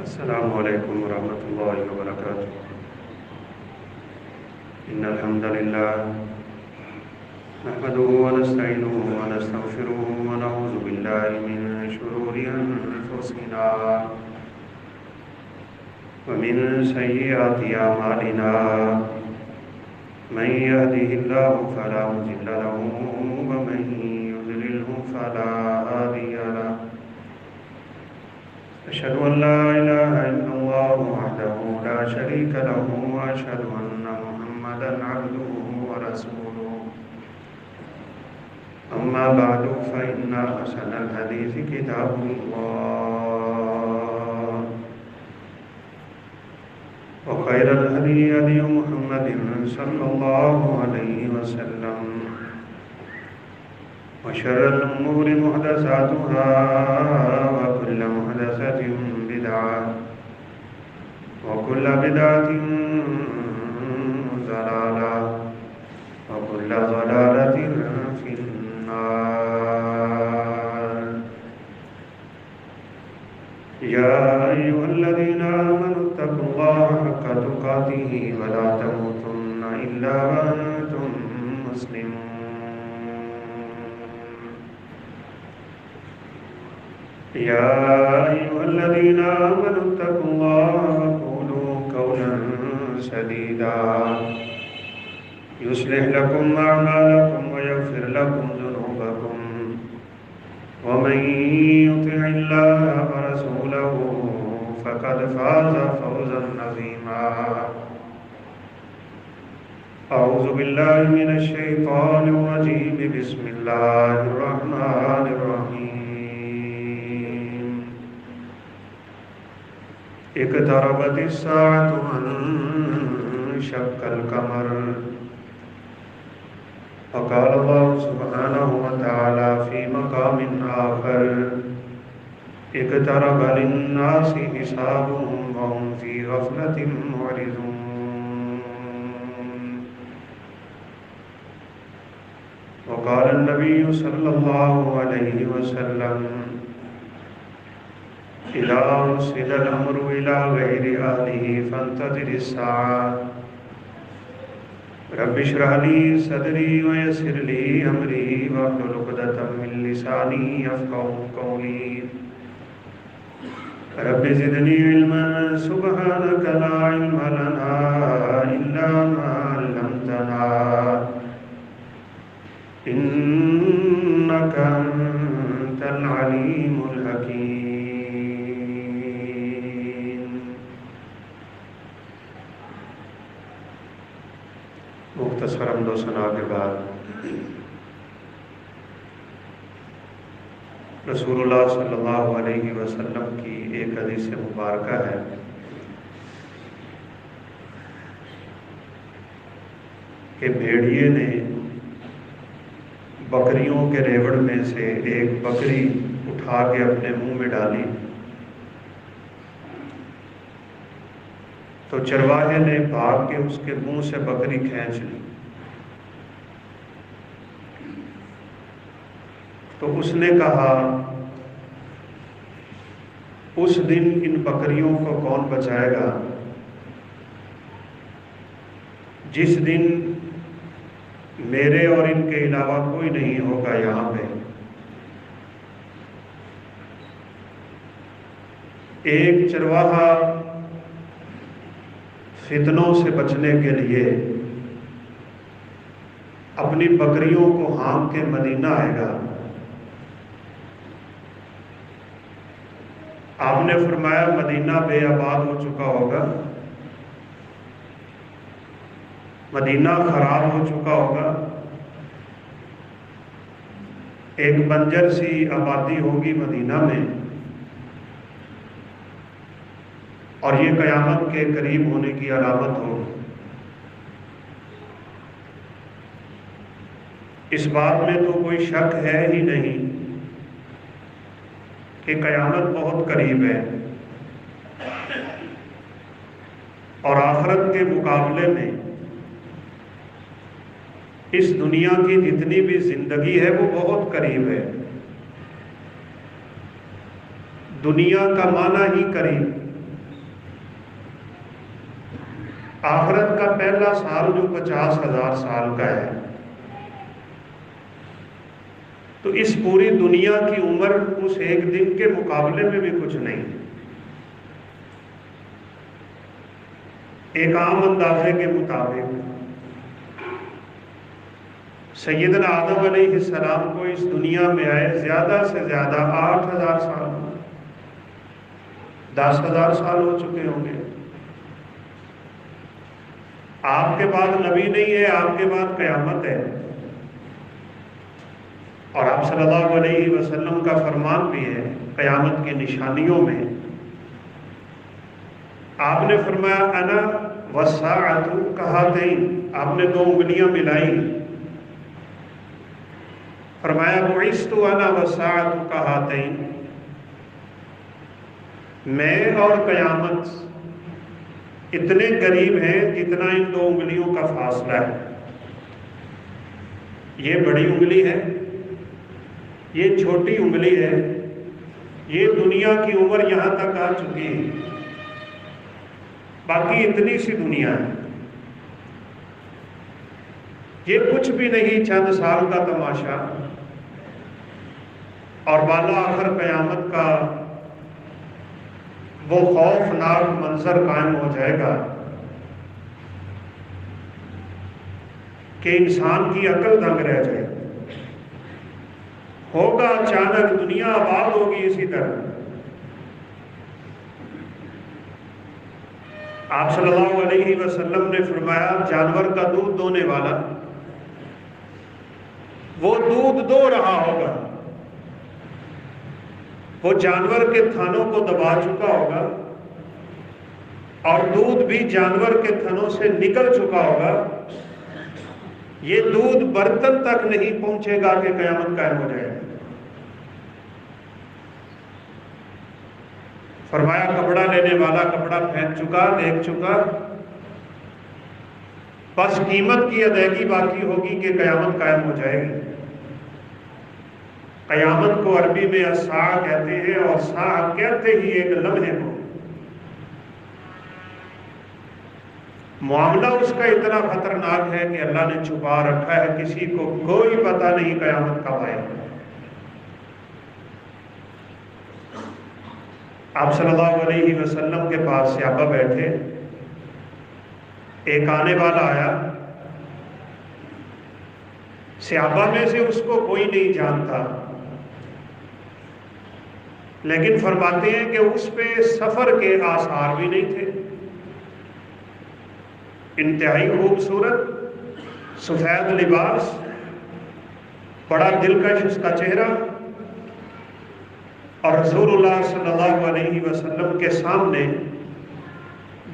السلام علیکم ورحمۃ اللہ وبرکاتہ۔ ان الحمد للہ نحمده ونستعینه ونستغفره ونعوذ باللہ من شرور انفسنا ومن سیئات اعمالنا من يهده الله فلا مضل له ومن يضلله فلا هادي له أشهد أن لا إله إلا الله وحده لا شريك له وأشهد أن محمدا عبده ورسوله أما بعد فإن أحسن الحديث كتاب الله وخير الهدي هدي محمد صلى الله عليه وسلم وشر الأمور محدثاتها وكل محدثة بدعة وكل بدعة ضلالة وكل ضلالة في النار يا أيها الذين آمنوا اتقوا الله حق تقاته ولا تموتن إلا وأنتم مسلمون يا أيها الذين آمنوا اتقوا الله وقولوا قولا سديدا يصلح لكم أعمالكم ويغفر لكم ذنوبكم ومن يطع الله ورسوله فقد فاز فوزا عظيما أعوذ بالله من الشيطان الرجيم بسم الله الرحمن الرحيم اقتربت الساعة وانشق القمر وقال الله سبحانه وتعالى في مقام آخر اقترب للناس حسابهم وهم في غفلة معرضون وقال النبي صلى الله عليه وسلم إذا وصل الأمر إلى غير أهله فانتظر الساعة رب اشرح لي صدري ويسر لي أمري واحلل عقدة من لساني يفقهوا قولي رب زدني علما سبحانك لا علم لنا إلا ما علمتنا إنك أنت العليم الحكيم۔ مختصر حمد و ثنا کے بعد رسول اللہ صلی اللہ علیہ وسلم کی ایک حدیث مبارکہ ہے کہ بھیڑیے نے بکریوں کے ریوڑ میں سے ایک بکری اٹھا کے اپنے منہ میں ڈالی تو چرواہے نے بھاگ کے اس کے منہ سے بکری کھینچ لی تو اس نے کہا اس دن ان بکریوں کو کون بچائے گا جس دن میرے اور ان کے علاوہ کوئی نہیں ہوگا یہاں پہ۔ ایک چرواہا فتنوں سے بچنے کے لیے اپنی بکریوں کو ہانک کے مدینہ آئے گا۔ آپ نے فرمایا مدینہ بے آباد ہو چکا ہوگا، مدینہ خراب ہو چکا ہوگا، ایک بنجر سی آبادی ہوگی مدینہ میں، اور یہ قیامت کے قریب ہونے کی علامت ہوگی۔ اس بات میں تو کوئی شک ہے ہی نہیں کہ قیامت بہت قریب ہے، اور آخرت کے مقابلے میں اس دنیا کی جتنی بھی زندگی ہے وہ بہت قریب ہے۔ دنیا کا معنی ہی قریب، آخرت کا پہلا سال جو 50,000 سال کا ہے، تو اس پوری دنیا کی عمر اس ایک دن کے مقابلے میں بھی کچھ نہیں۔ ایک عام اندازے کے مطابق سیدنا آدم علیہ السلام کو اس دنیا میں آئے زیادہ سے زیادہ 8,000 سال، 10,000 سال ہو چکے ہوں گے۔ آپ کے بعد نبی نہیں ہے، آپ کے بعد قیامت ہے، اور آپ صلی اللہ علیہ وسلم کا فرمان بھی ہے قیامت کی نشانیوں میں آپ نے فرمایا انا والساعۃ کہاتین، آپ نے 2 انگلیاں ملائی، فرمایا بعثت انا والساعۃ کہاتین، میں اور قیامت اتنے قریب ہیں جتنا ان 2 انگلیوں کا فاصلہ ہے۔ یہ بڑی انگلی ہے، یہ چھوٹی انگلی ہے، یہ دنیا کی عمر یہاں تک آ چکی ہے، باقی اتنی سی دنیا ہے، یہ کچھ بھی نہیں، چند سال کا تماشا، اور بالا آخر قیامت کا وہ خوفناک منظر قائم ہو جائے گا کہ انسان کی عقل دنگ رہ جائے، ہوگا اچانک دنیا آباد ہوگی اسی طرح۔ آپ صلی اللہ علیہ وسلم نے فرمایا جانور کا دودھ دونے والا وہ دودھ دو رہا ہوگا، وہ جانور کے تھنوں کو دبا چکا ہوگا اور دودھ بھی جانور کے تھنوں سے نکل چکا ہوگا، یہ دودھ برتن تک نہیں پہنچے گا کہ قیامت قائم ہو جائے۔ فرمایا کپڑا لینے والا کپڑا پھینک چکا، دیکھ چکا، بس قیمت کی ادائیگی باقی ہوگی کہ قیامت قائم ہو جائے گی۔ قیامت کو عربی میں الساعہ کہتے ہیں، اور ساعہ کہتے ہی ایک لمحے کو، معاملہ اس کا اتنا خطرناک ہے کہ اللہ نے چھپا رکھا ہے، کسی کو کوئی پتہ نہیں قیامت کب آئے گی۔ آپ صلی اللہ علیہ وسلم کے پاس صحابہ بیٹھے، ایک آنے والا آیا، صحابہ میں سے اس کو کوئی نہیں جانتا، لیکن فرماتے ہیں کہ اس پہ سفر کے آثار بھی نہیں تھے، انتہائی خوبصورت سفید لباس، بڑا دلکش اس کا چہرہ، اور رسول اللہ صلی اللہ علیہ وسلم کے سامنے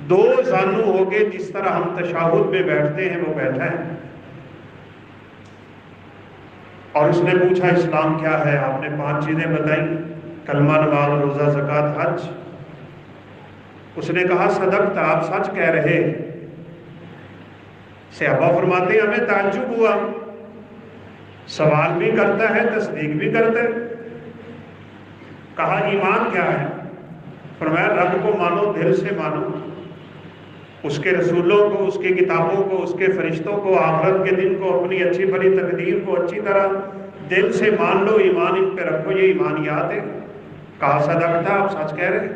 2 زانو ہو کے جس طرح ہم تشہد میں بیٹھتے ہیں وہ بیٹھا ہے، اور اس نے پوچھا اسلام کیا ہے؟ آپ نے 5 چیزیں بتائیں، کلمہ، نماز، روزہ، زکوٰۃ، حج۔ اس نے کہا صدقت، آپ سچ کہہ رہے۔ صحابہ فرماتے ہیں ہمیں تعجب ہوا، سوال بھی کرتا ہے تصدیق بھی کرتا ہے۔ کہا ایمان کیا ہے؟ فرمایا رب کو مانو، دل سے مانو، اس کے رسولوں کو، اس کی کتابوں کو، اس کے فرشتوں کو، آخرت کے دن کو، اپنی اچھی بری تقدیر کو اچھی طرح دل سے مان لو، ایمان ان پہ رکھو، یہ ایمانیات ہے۔ کہا صدقت، آپ سچ کہہ رہے۔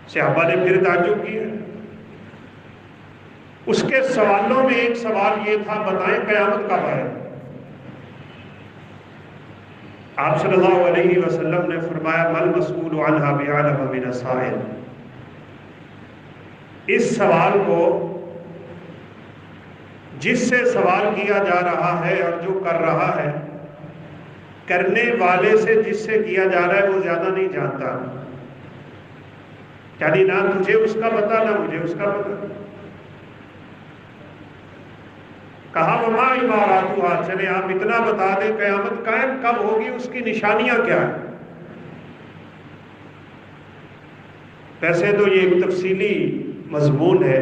صحابہ نے پھر تعجب کیا۔ اس کے سوالوں میں ایک سوال یہ تھا بتائیں قیامت کب آئے؟ آپ صلی اللہ علیہ وسلم نے فرمایا مل مسئول عنہا بعلم من السائل، اس سوال کو جس سے سوال کیا جا رہا ہے اور جو کر رہا ہے، کرنے والے سے جس سے کیا جا رہا ہے وہ زیادہ نہیں جانتا، یعنی نہ تجھے اس کا پتہ نہ مجھے اس کا پتہ۔ کہا وما عباراتها، چلے آپ اتنا بتا دیں قیامت قائم کب ہوگی، اس کی نشانیاں کیا ہیں؟ ویسے تو یہ ایک تفصیلی مضمون ہے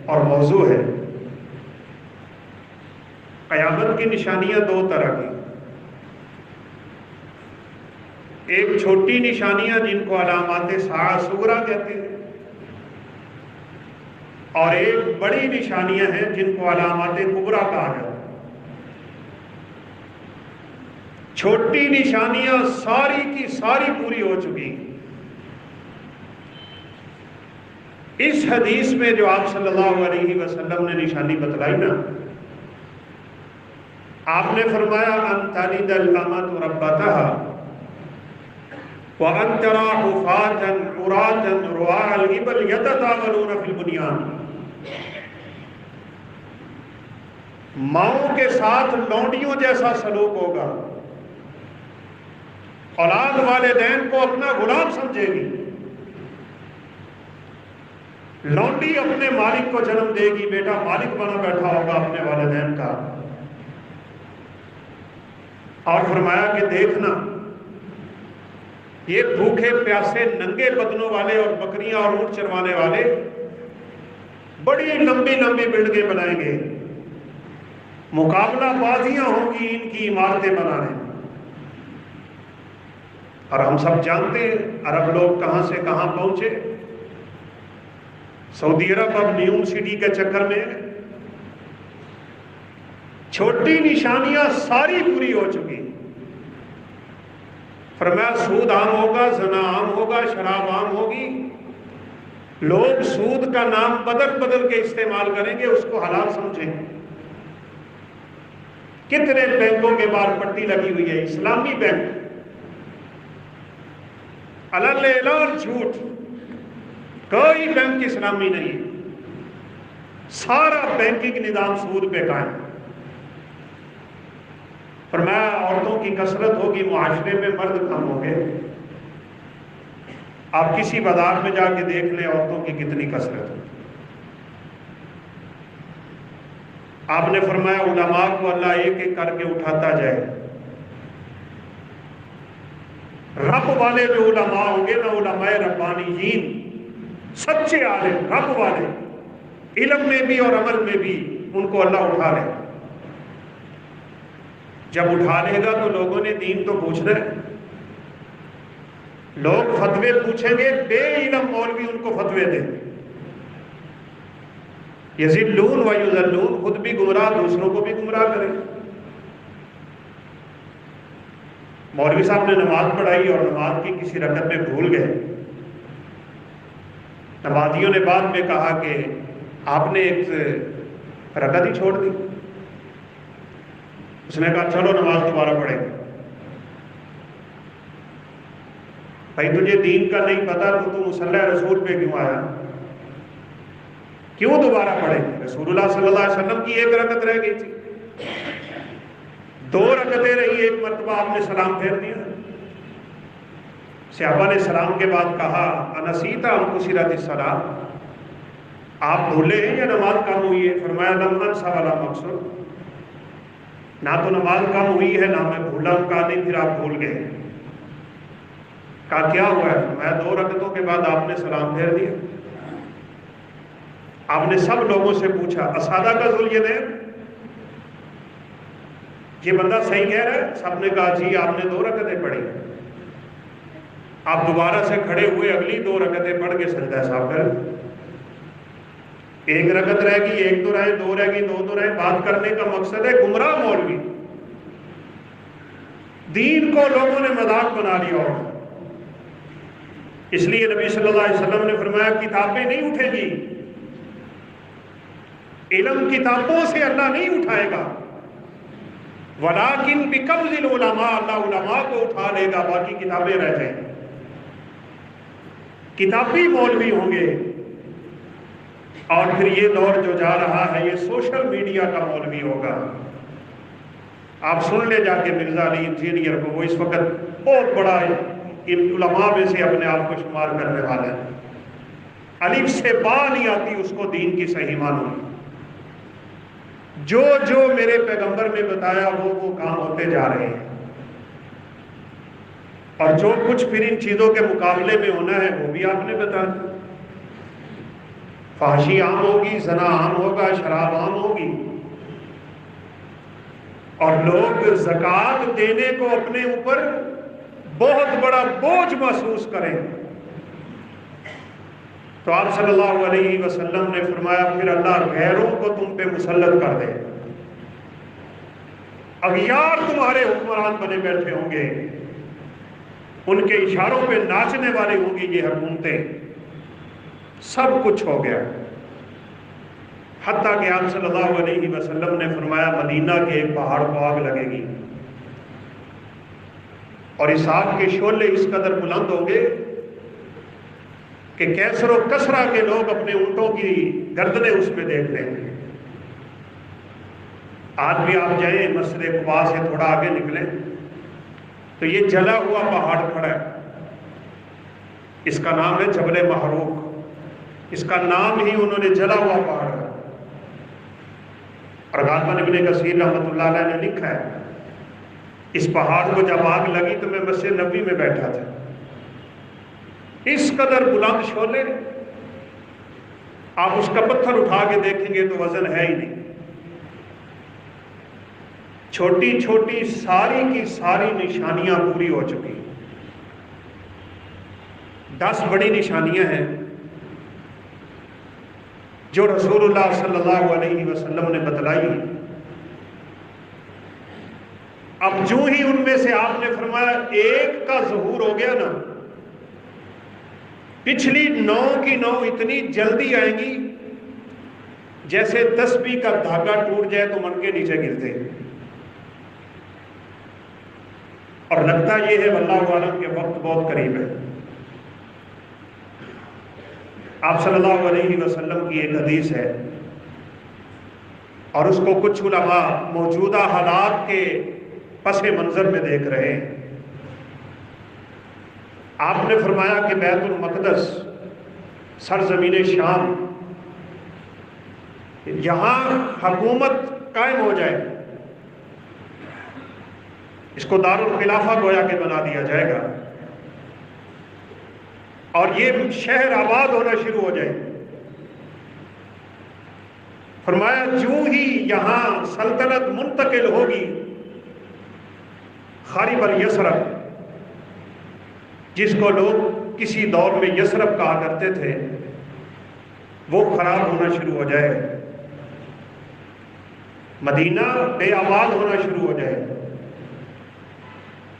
اور موضوع ہے۔ قیامت کی نشانیاں 2 طرح کی، ایک چھوٹی نشانیاں جن کو علامات ساعہ صغریٰ کہتے ہیں، اور ایک بڑی نشانیاں ہیں جن کو علامات کبریٰ کہا جاتا ہے۔ چھوٹی نشانیاں ساری کی ساری پوری ہو چکی۔ اس حدیث میں جو آپ صلی اللہ علیہ وسلم نے نشانی بتلائی نا، آپ نے فرمایا ان تلد الامۃ ربتها وان ترى حفاة عراة رعاء الابل يتطاولون في البنيان۔ ماؤں کے ساتھ لونڈیوں جیسا سلوک ہوگا، اولاد والدین کو اپنا غلام سمجھے گی، لونڈی اپنے مالک کو جنم دے گی، بیٹا مالک بنا بیٹھا ہوگا اپنے والدین کا۔ اور فرمایا کہ دیکھنا یہ بھوکے پیاسے ننگے بدنوں والے اور بکریاں اور اونٹ چروانے والے بڑی لمبی لمبی بلڈنگیں بنائیں گے، مقابلہ بازیاں ہوں گی ان کی عمارتیں بنانے۔ اور ہم سب جانتے ہیں عرب لوگ کہاں سے کہاں پہنچے۔ سعودی عرب اب نیوم سٹی کے چکر میں چھوٹی نشانیاں ساری پوری ہو چکی۔ فرمایا سود عام ہوگا، زنا عام ہوگا، شراب عام ہوگی، لوگ سود کا نام بدل بدل کے استعمال کریں گے، اس کو حلال سمجھیں۔ کتنے بینکوں کے باہر پٹی لگی ہوئی ہے اسلامی بینک، علل اعلان جھوٹ، کوئی بینک اسلامی نہیں، سارا بینکنگ نظام سود پہ قائم۔ فرمایا عورتوں کی کثرت ہوگی، معاشرے میں مرد کم ہوں گے۔ آپ کسی بازار میں جا کے دیکھ لیں عورتوں کی کتنی کثرت ہے۔ آپ نے فرمایا علماء کو اللہ ایک ایک کر کے اٹھاتا جائے۔ رب والے جو علماء ہوں گے نا، علماء ربانیین، سچے عالم، رب والے، علم میں بھی اور عمل میں بھی، ان کو اللہ اٹھا لے۔ جب اٹھا لے گا تو لوگوں نے دین تو پوچھنا ہے، لوگ فتوے پوچھیں گے، بے علم مولوی ان کو فتوے دیں، یضلون و یضلون، خود بھی گمراہ دوسروں کو بھی گمراہ کریں۔ مولوی صاحب نے نماز پڑھائی اور نماز کی کسی رکعت میں بھول گئے، نمازیوں نے بعد میں کہا کہ آپ نے ایک رکعت ہی چھوڑ دی۔ اس نے کہا چلو نماز دوبارہ پڑھیں گے۔ بھائی تجھے دین کا نہیں پتا تو تم مصلی رسول پہ کیوں آیا؟ کیوں دوبارہ پڑھیں گے؟ رسول اللہ صلی اللہ علیہ وسلم کی ایک رکعت رہ گئی تھی، 2 رکعتیں رہی، ایک مرتبہ آپ نے سلام پھیر دیا۔ صحابہ نے سلام کے بعد کہا انسیتا ام کسرت الصلاۃ، آپ بھولے ہیں یا نماز کم ہوئی ہے؟ فرمایا لم انسا ولا مقصود، نہ تو نماز کم ہوئی ہے نہ میں بھولا ہوں۔ کہا نہیں پھر آپ بھول گئے۔ کہا کیا ہوا ہے؟ فرمایا 2 رکعتوں کے بعد آپ نے سلام پھیر دیا۔ آپ نے سب لوگوں سے پوچھا اسادہ کا ذوالجنین، یہ بندہ صحیح کہہ رہا ہے؟ سب نے کہا جی آپ نے 2 رکعتیں پڑھی۔ آپ دوبارہ سے کھڑے ہوئے، اگلی 2 رکعتیں پڑھ کے سجدہ صاحب کر، 1 رکعت رہ گئی، 1 تو رہے، 2 رہ گئی، 2 تو رہے۔ بات کرنے کا مقصد ہے گمراہ مولوی، دین کو لوگوں نے مذاق بنا لیا۔ اور اس لیے نبی صلی اللہ علیہ وسلم نے فرمایا کتابیں نہیں اٹھے گی، علم کتابوں سے اللہ نہیں اٹھائے گا، ولیکن بقبض العلماء، اللہ علماء کو اٹھا لے گا، باقی کتابیں رہ جائیں گی۔ کتابی مولوی ہوں گے۔ اور پھر یہ دور جو جا رہا ہے یہ سوشل میڈیا کا مولوی ہوگا۔ آپ سن لے جا کے مرزا علی انجینئر کو، وہ اس وقت بہت بڑا علماء میں سے اپنے آپ کو شمار کرنے والا ہے، الف سے با نہیں آتی اس کو دین کی صحیح معلوم۔ جو جو میرے پیغمبر نے بتایا وہ کام ہوتے جا رہے ہیں، اور جو کچھ پھر ان چیزوں کے مقابلے میں ہونا ہے وہ بھی آپ نے بتایا۔ فحشی عام ہوگی، زنا عام ہوگا، شراب عام ہوگی، اور لوگ زکوٰۃ دینے کو اپنے اوپر بہت بڑا بوجھ محسوس کریں۔ تو آپ صلی اللہ علیہ وسلم نے فرمایا پھر اللہ غیروں کو تم پہ مسلط کر دے، اغیار تمہارے حکمران بنے بیٹھے ہوں گے، ان کے اشاروں پہ ناچنے والے ہوں گی یہ حکومتیں۔ سب کچھ ہو گیا، حتیٰ کہ آپ صلی اللہ علیہ وسلم نے فرمایا مدینہ کے ایک پہاڑ کو آگ لگے گی، اور اس آگ کے شعلے اس قدر بلند ہوں گے کہ کیسر و کسرا کے لوگ اپنے اونٹوں کی گردنیں اس میں دیکھ لیں گے۔ آج بھی آپ جائیں مسجد قباء سے تھوڑا آگے نکلیں تو یہ جلا ہوا پہاڑ کھڑا ہے، اس کا نام ہے جبل محروق، اس کا نام ہی انہوں نے جلا ہوا پہاڑ ہے۔ اور غالباً ابن کثیر رحمۃ اللہ علیہ نے لکھا ہے اس پہاڑ کو جب آگ لگی تو میں مسجد نبوی میں بیٹھا تھا، اس قدر بلند شعلے، آپ اس کا پتھر اٹھا کے دیکھیں گے تو وزن ہے ہی نہیں، چھوٹی چھوٹی ساری کی ساری نشانیاں پوری ہو چکی، 10 بڑی نشانیاں ہیں جو رسول اللہ صلی اللہ علیہ وسلم نے بتلائی۔ اب جو ہی ان میں سے آپ نے فرمایا ایک کا ظہور ہو گیا نا، پچھلی 9 کی 9 اتنی جلدی آئیں گی جیسے تسبیح کا دھاگا ٹوٹ جائے تو من کے نیچے گرتے ہیں، اور لگتا یہ ہے واللہ عالم کے وقت بہت قریب ہے۔ آپ صلی اللہ علیہ وسلم کی ایک حدیث ہے، اور اس کو کچھ علماء موجودہ حالات کے پس منظر میں دیکھ رہے ہیں۔ آپ نے فرمایا کہ بیت المقدس سرزمین شام یہاں حکومت قائم ہو جائے، اس کو دارالخلافہ گویا کہ بنا دیا جائے گا، اور یہ شہر آباد ہونا شروع ہو جائے۔ فرمایا جو ہی یہاں سلطنت منتقل ہوگی، خارب الیثرب، جس کو لوگ کسی دور میں یثرب کہا کرتے تھے، وہ خراب ہونا شروع ہو جائے، مدینہ بے آباد ہونا شروع ہو جائے۔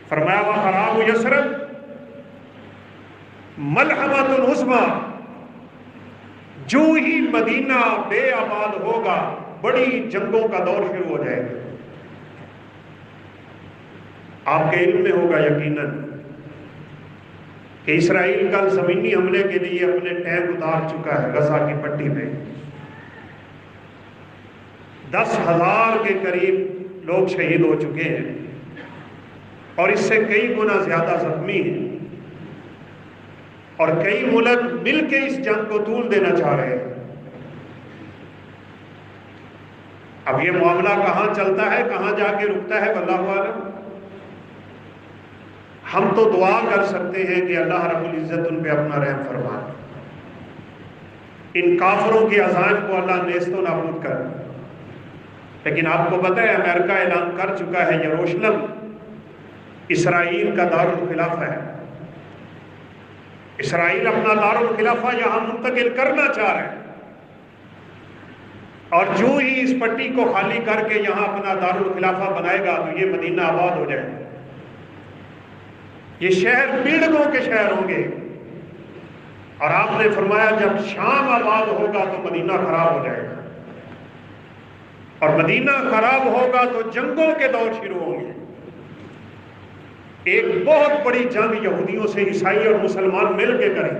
فرمایا وخراب یثرب ملحمۃ العظمی، جو ہی مدینہ بے آباد ہوگا بڑی جنگوں کا دور شروع ہو جائے گا۔ آپ کے علم میں ہوگا یقیناً کہ اسرائیل کل زمینی حملے کے لیے اپنے ٹینک اتار چکا ہے غزہ کی پٹی میں، 10,000 کے قریب لوگ شہید ہو چکے ہیں، اور اس سے کئی گنا زیادہ زخمی ہیں، اور کئی ملک مل کے اس جنگ کو طول دینا چاہ رہے ہیں۔ اب یہ معاملہ کہاں چلتا ہے، کہاں جا کے رکتا ہے واللہ اعلم۔ ہم تو دعا کر سکتے ہیں کہ اللہ رب العزت ان پہ اپنا رحم فرمائے، ان کافروں کے عزائم کو اللہ نیست و نابود کر۔ لیکن آپ کو پتہ ہے امریکہ اعلان کر چکا ہے یروشلم اسرائیل کا دارالخلافہ ہے، اسرائیل اپنا دارالخلافہ یہاں منتقل کرنا چاہ رہے ہیں، اور جو ہی اس پٹی کو خالی کر کے یہاں اپنا دارالخلافہ بنائے گا تو یہ مدینہ آباد ہو جائے گا، یہ شہر پیڑکوں کے شہر ہوں گے۔ اور آپ نے فرمایا جب شام آباد ہوگا تو مدینہ خراب ہو جائے گا، اور مدینہ خراب ہوگا تو جنگوں کے دور شروع ہوں گے۔ ایک بہت بڑی جنگ یہودیوں سے عیسائی اور مسلمان مل کے کریں،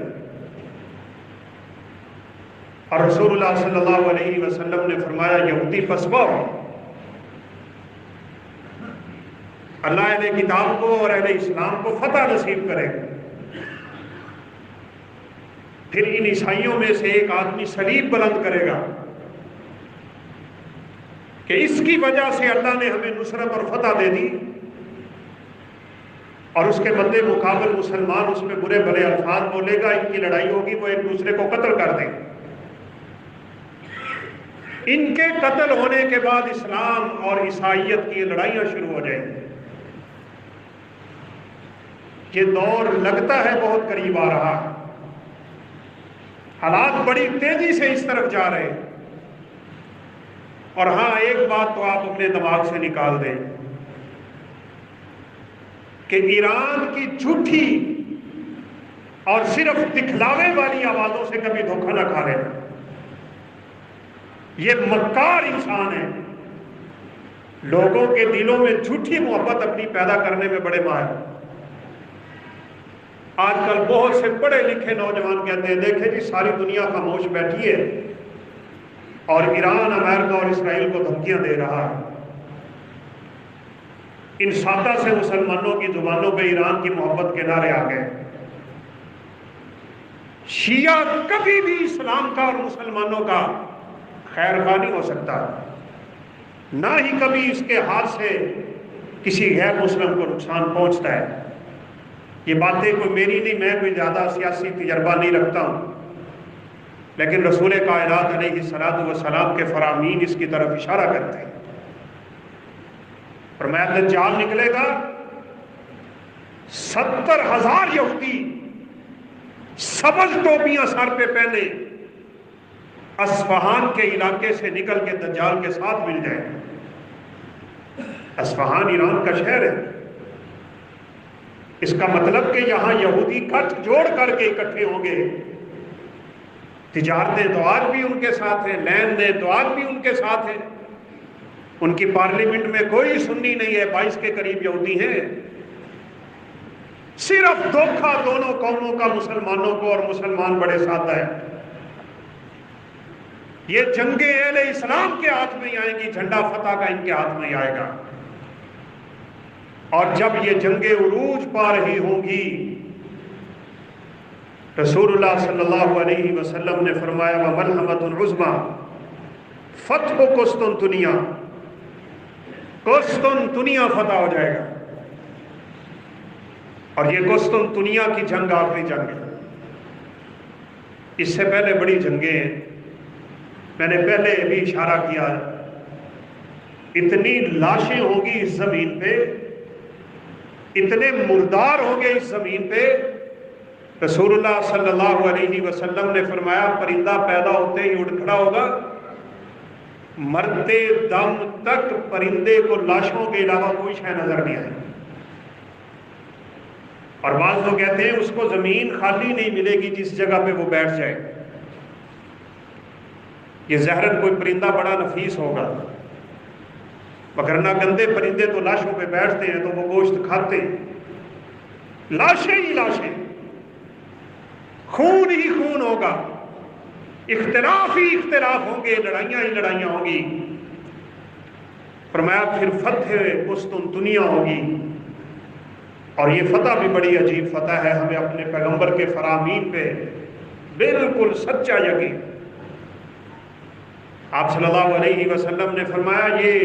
اور رسول اللہ صلی اللہ علیہ وسلم نے فرمایا یہودی پسپا اللہ اہل کتاب کو اور اہل اسلام کو فتح نصیب کرے گا۔ پھر ان عیسائیوں میں سے ایک آدمی صلیب بلند کرے گا کہ اس کی وجہ سے اللہ نے ہمیں نصرت اور فتح دے دی، اور اس کے بدلے مقابل مسلمان اس میں برے بھلے الفاظ بولے گا، ان کی لڑائی ہوگی، وہ ایک دوسرے کو قتل کر دیں۔ ان کے قتل ہونے کے بعد اسلام اور عیسائیت کی لڑائیاں شروع ہو جائیں گی۔ یہ دور لگتا ہے بہت قریب آ رہا ہے، حالات بڑی تیزی سے اس طرف جا رہے ہیں۔ اور ہاں، ایک بات تو آپ اپنے دماغ سے نکال دیں کہ ایران کی جھوٹی اور صرف دکھلاوے والی آوازوں سے کبھی دھوکہ نہ کھا لینا۔ یہ مکار انسان ہے، لوگوں کے دلوں میں جھوٹی محبت اپنی پیدا کرنے میں بڑے ماہر۔ آج کل بہت سے پڑھے لکھے نوجوان کہتے ہیں دیکھیں جی ساری دنیا خاموش بیٹھی ہے اور ایران امریکہ اور اسرائیل کو دھمکیاں دے رہا ہے۔ ان سادہ سے مسلمانوں کی زبانوں پہ ایران کی محبت کے نعرے آ گئے۔ شیعہ کبھی بھی اسلام کا اور مسلمانوں کا خیر خواہ نہیں ہو سکتا، نہ ہی کبھی اس کے ہاتھ سے کسی غیر مسلم کو نقصان پہنچتا ہے۔ یہ باتیں کوئی میری نہیں، میں کوئی زیادہ سیاسی تجربہ نہیں رکھتا ہوں، لیکن رسول کائنات علیہ الصلوۃ والسلام کے فرامین اس کی طرف اشارہ کرتے ہیں۔ فرمایا دجال نکلے گا، 70,000 یہودی سبز ٹوپیاں سر پہ پہنے اصفہان کے علاقے سے نکل کے دجال کے ساتھ مل جائیں۔ اصفہان ایران کا شہر ہے، اس کا مطلب کہ یہاں یہودی گٹھ جوڑ کر کے اکٹھے ہوں گے۔ تجارتیں تو آج بھی ان کے ساتھ ہیں، لین دین تو آج بھی ان کے ساتھ ہیں۔ ان کی پارلیمنٹ میں کوئی سنی نہیں ہے، 22 کے قریب یہودی ہیں۔ صرف دھوکہ دونوں قوموں کا مسلمانوں کو، اور مسلمان بڑے سادہ ہیں۔ یہ جنگیں اہل اسلام کے ہاتھ میں ہی آئیں گی، جھنڈا فتح کا ان کے ہاتھ میں ہی آئے گا۔ اور جب یہ جنگیں عروج پا رہی ہوں گی، رسول اللہ صلی اللہ علیہ وسلم نے فرمایا وَمَلْحَمَةٌ الْعُظْمَى فتح قسطنطنیہ، قسطنطنیہ فتح ہو جائے گا۔ اور یہ قسطنطنیہ کی جنگ آخری جنگ ہے۔ اس سے پہلے بڑی جنگیں ہیں، میں نے پہلے بھی اشارہ کیا، اتنی لاشیں ہوں گی اس زمین پہ، اتنے مردار ہوں گے اس زمین پہ۔ رسول اللہ صلی اللہ علیہ وسلم نے فرمایا پرندہ پیدا ہوتے ہی اڑ کھڑا ہوگا، مرتے دم تک پرندے کو لاشوں کے علاوہ کوئی شے نظر نہیں آئے۔ اور بعض لوگ کہتے ہیں اس کو زمین خالی نہیں ملے گی جس جگہ پہ وہ بیٹھ جائے۔ یہ ظاہراً کوئی پرندہ بڑا نفیس ہوگا، وگرنہ گندے پرندے تو لاشوں پہ بیٹھتے ہیں تو وہ گوشت کھاتے ہیں۔ لاشیں ہی لاشیں، خون ہی خون ہوگا، اختلاف ہی اختلاف ہوں گے، لڑائیاں ہی لڑائیاں ہوں گی۔ فرمایا پھر فتح قسطنطنیہ ہوگی، اور یہ فتح بھی بڑی عجیب فتح ہے، ہمیں اپنے پیغمبر کے فرامین پہ بالکل سچا یقین۔ آپ صلی اللہ علیہ وسلم نے فرمایا یہ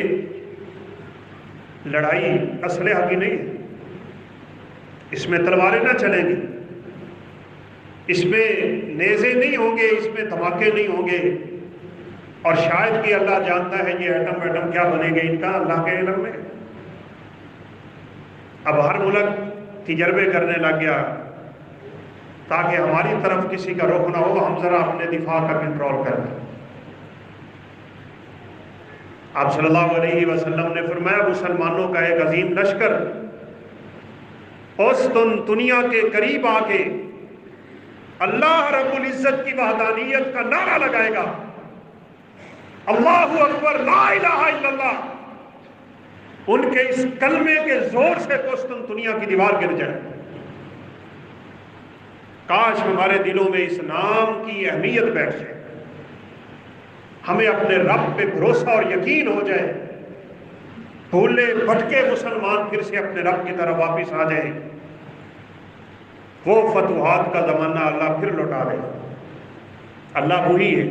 لڑائی اسلحہ کی نہیں ہے، اس میں تلواریں نہ چلیں گی، اس میں نیزے نہیں ہوں گے، اس میں دھماکے نہیں ہوں گے، اور شاید کہ اللہ جانتا ہے یہ ایٹم کیا بنے گے ان کا، اللہ کے علم میں۔ اب ہر ملک تجربے کرنے لگ گیا تاکہ ہماری طرف کسی کا رخ نہ ہو، ہم ذرا اپنے دفاع کا کنٹرول کر دیں۔ آپ صلی اللہ علیہ وسلم نے فرمایا مسلمانوں کا ایک عظیم لشکر قسطنطنیہ کے قریب آ کے اللہ رب العزت کی وحدانیت کا نعرہ لگائے گا، اللہ اکبر لا الہ الا اللہ۔ ان کے اس کلمے کے زور سے قسطنطنیہ کی دیوار گر جائے۔ کاش ہمارے دلوں میں اس نام کی اہمیت بیٹھ جائے، ہمیں اپنے رب پہ بھروسہ اور یقین ہو جائے، بھولے بھٹکے مسلمان پھر سے اپنے رب کی طرف واپس آ جائیں، وہ فتوحات کا زمانہ اللہ پھر لوٹا دے۔ اللہ وہی ہے،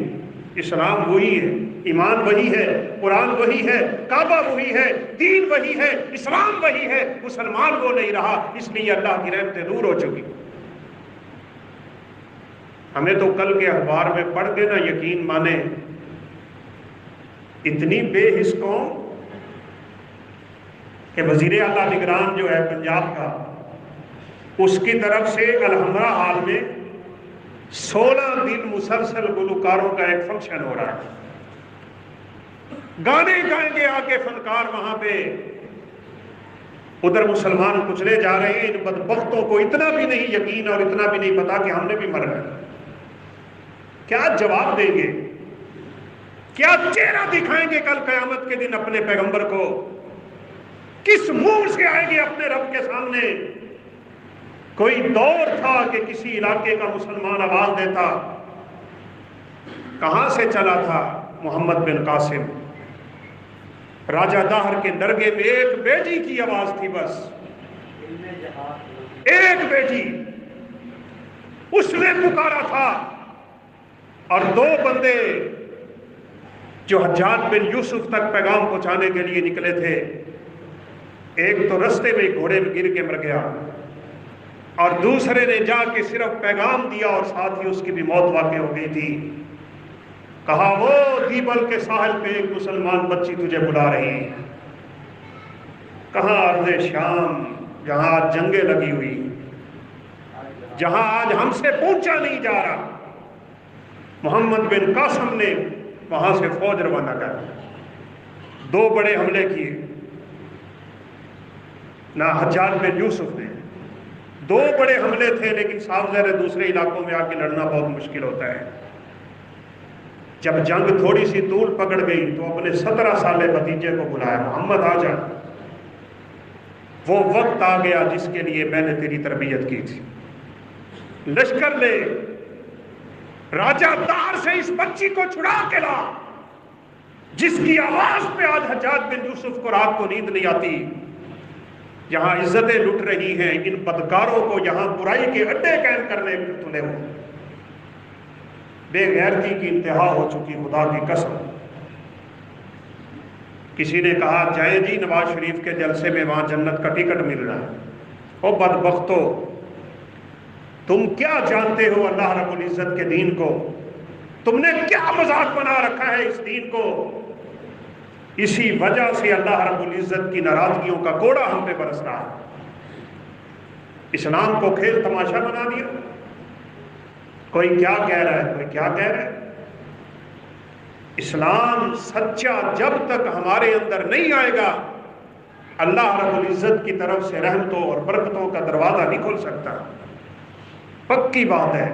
اسلام وہی ہے، ایمان وہی ہے، قرآن وہی ہے، کعبہ وہی ہے، دین وہی ہے، اسلام وہی ہے، مسلمان وہ نہیں رہا، اس لیے اللہ کی رحمتیں دور ہو چکی۔ ہمیں تو کل کے اخبار میں پڑھ کے نہ یقین مانے، اتنی بے حس قوم کہ وزیر اعلیٰ نگران جو ہے پنجاب کا، اس کی طرف سے الحمرا حال میں 16 دن مسلسل گلوکاروں کا ایک فنکشن ہو رہا ہے، گانے گائیں گے آ کے فنکار وہاں پہ، ادھر مسلمان کچلے جا رہے ہیں۔ ان بدبختوں کو اتنا بھی نہیں یقین اور اتنا بھی نہیں پتا کہ ہم نے بھی مرنا ہے۔ کیا جواب دیں گے؟ کیا چہرہ دکھائیں گے کل قیامت کے دن اپنے پیغمبر کو؟ کس منہ سے آئیں گے اپنے رب کے سامنے؟ کوئی دور تھا کہ کسی علاقے کا مسلمان آواز دیتا، کہاں سے چلا تھا؟ محمد بن قاسم، راجہ داہر کے درگے میں ایک بیٹی کی آواز تھی، بس ایک بیٹی، اس نے پکارا تھا، اور 2 بندے جو حجاج بن یوسف تک پیغام پہنچانے کے لیے نکلے تھے، ایک تو رستے میں گھوڑے میں گر کے مر گیا، اور دوسرے نے جا کے صرف پیغام دیا اور ساتھ ہی اس کی بھی موت واقع ہو گئی تھی۔ کہا وہ دیبل کے ساحل پہ ایک مسلمان بچی تجھے بلا رہی ہے۔ کہاں؟ ارض شام، جہاں آج جنگیں لگی ہوئی، جہاں آج ہم سے پہنچا نہیں جا رہا۔ محمد بن قاسم نے وہاں سے فوج روانہ کر 2 بڑے حملے کیے۔ نہ حجاج بن یوسف نے، 2 بڑے حملے تھے، لیکن صاف ظاہر دوسرے علاقوں میں آ کے لڑنا بہت مشکل ہوتا ہے۔ جب جنگ تھوڑی سی طول پکڑ گئی تو اپنے 17 سالے بھتیجے کو بلایا، محمد آ جا، وہ وقت آ گیا جس کے لیے میں نے تیری تربیت کی تھی، لشکر لے، راجہ دار سے اس بچی کو چھڑا کے لا، جس کی آواز پہ آج حجاج بن یوسف کو رات کو نیند نہیں آتی۔ یہاں عزتیں لٹ رہی ہیں، ان بدکاروں کو یہاں برائی کے اڈے قائم کرنے میں تلے ہو۔ بے غیرتی کی انتہا ہو چکی، خدا کی قسم۔ کسی نے کہا جائیں جی نواز شریف کے جلسے میں، وہاں جنت کا ٹکٹ مل رہا ہے۔ او بدبختو، تم کیا جانتے ہو اللہ رب العزت کے دین کو؟ تم نے کیا مذاق بنا رکھا ہے اس دین کو؟ اسی وجہ سے اللہ رب العزت کی ناراضگیوں کا کوڑا ہم پہ برس رہا ہے۔ اسلام کو کھیل تماشا بنا دیا۔ کوئی کیا کہہ رہا ہے، کوئی کیا کہہ رہا ہے۔ اسلام سچا جب تک ہمارے اندر نہیں آئے گا، اللہ رب العزت کی طرف سے رحمتوں اور برکتوں کا دروازہ نہیں کھل سکتا۔ پکی بات ہے۔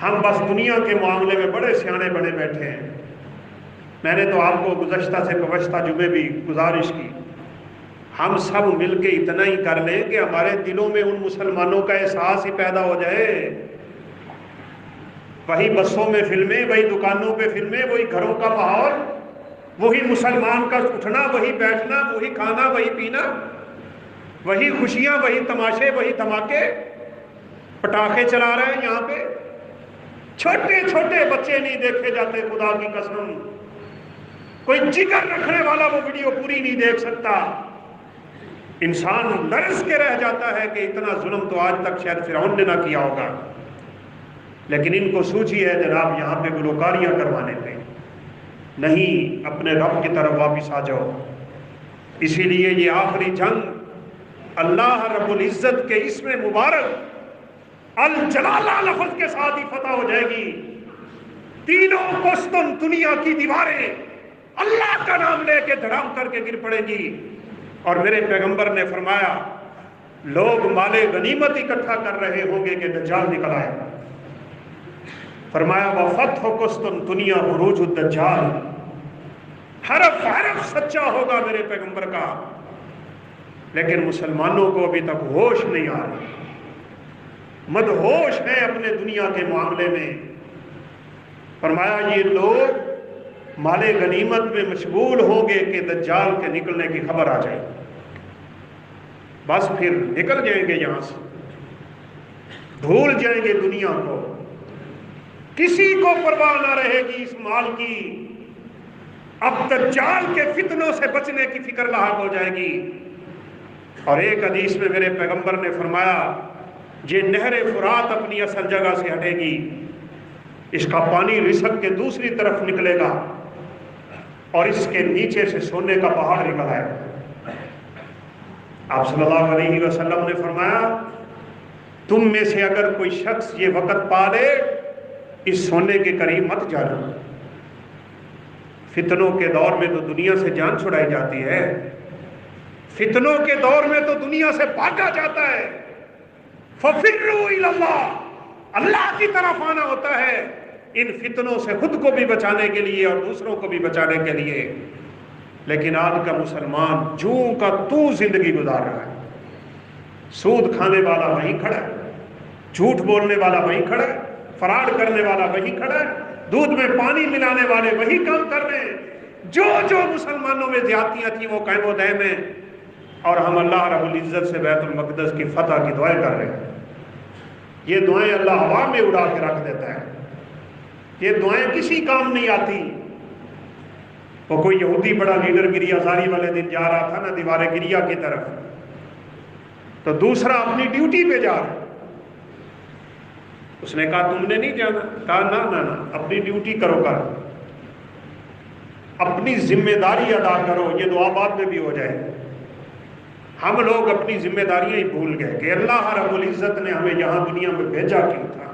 ہم بس دنیا کے معاملے میں بڑے سیانے بنے بیٹھے ہیں۔ میں نے تو آپ کو گزشتہ سے گزشتہ جمعے بھی گزارش کی، ہم سب مل کے اتنا ہی کر لیں کہ ہمارے دلوں میں ان مسلمانوں کا احساس ہی پیدا ہو جائے۔ وہی بسوں میں فلمیں، وہی دکانوں پہ فلمیں، وہی گھروں کا ماحول، وہی مسلمان کا اٹھنا، وہی بیٹھنا، وہی کھانا، وہی پینا، وہی خوشیاں، وہی تماشے، وہی دھماکے، پٹاخے چلا رہے ہیں یہاں پہ۔ چھوٹے چھوٹے بچے نہیں دیکھے جاتے، خدا کی قسم۔ کوئی جگر رکھنے والا وہ ویڈیو پوری نہیں دیکھ سکتا۔ انسان لرز کے رہ جاتا ہے کہ اتنا ظلم تو آج تک شاید فرعون نے نہ کیا ہوگا۔ لیکن ان کو سوچی ہے جناب یہاں پہ گلوکاریاں کروانے پہ نہیں، اپنے رب کی طرف واپس آ جاؤ۔ اسی لیے یہ آخری جنگ اللہ رب العزت کے اسم مبارک الجلالہ لفظ کے ساتھ ہی فتح ہو جائے گی۔ تینوں قسطن دنیا کی دیواریں اللہ کا نام لے کے دھڑام کر کے گر پڑے گی۔ اور میرے پیغمبر نے فرمایا لوگ مال غنیمت اکٹھا کر رہے ہوں گے کہ دجال نکل آئے گا۔ فرمایا وفتح قسطنطنیہ خروج الدجال، حرف حرف سچا ہوگا میرے پیغمبر کا، لیکن مسلمانوں کو ابھی تک ہوش نہیں آ رہا، مدہوش ہیں اپنے دنیا کے معاملے میں۔ فرمایا یہ لوگ مال غنیمت میں مشغول ہوں گے کہ دجال کے نکلنے کی خبر آ جائے، بس پھر نکل جائیں گے یہاں سے، بھول جائیں گے دنیا کو، کسی کو پرواہ نہ رہے گی اس مال کی۔ اب دجال کے فتنوں سے بچنے کی فکر لاحق ہو جائے گی۔ اور ایک حدیث میں میرے پیغمبر نے فرمایا یہ نہر فرات اپنی اصل جگہ سے ہٹے گی، اس کا پانی رزق کے دوسری طرف نکلے گا اور اس کے نیچے سے سونے کا پہاڑ نکل آئے گا۔ آپ صلی اللہ علیہ وسلم نے فرمایا تم میں سے اگر کوئی شخص یہ وقت پا لے اس سونے کے قریب مت جانا. فتنوں کے دور میں تو دنیا سے جان چھڑائی جاتی ہے، فتنوں کے دور میں تو دنیا سے بھاگا جاتا ہے. فَفِرُّوا إِلَى اللَّهِ، اللہ کی طرف آنا ہوتا ہے ان فتنوں سے خود کو بھی بچانے کے لیے اور دوسروں کو بھی بچانے کے لیے. لیکن آج کا مسلمان جوں کا تو زندگی گزار رہا ہے. سود کھانے والا وہیں کھڑا ہے، جھوٹ بولنے والا وہیں کھڑا ہے، فراڈ کرنے والا وہیں کھڑا ہے، دودھ میں پانی ملانے والے وہی کام کر رہے ہیں. جو مسلمانوں میں زیادتیاں تھیں وہ قائم و دائم ہیں، اور ہم اللہ رب العزت سے بیت المقدس کی فتح کی دعائیں کر رہے ہیں. یہ دعائیں اللہ ہوا میں اڑا کے رکھ دیتا ہے، یہ دعائیں کسی کام نہیں آتی. وہ کوئی یہودی بڑا لیڈر گریا زاری والے دن جا رہا تھا نا دیوار گریا کی طرف، تو دوسرا اپنی ڈیوٹی پہ جا رہا. اس نے کہا تم نے نہیں جانا؟ کہا نہ اپنی ڈیوٹی کرو، اپنی ذمہ داری ادا کرو، یہ دعا بعد میں بھی ہو جائے. ہم لوگ اپنی ذمہ داریاں ہی بھول گئے کہ اللہ رب العزت نے ہمیں یہاں دنیا میں بھیجا کیوں تھا.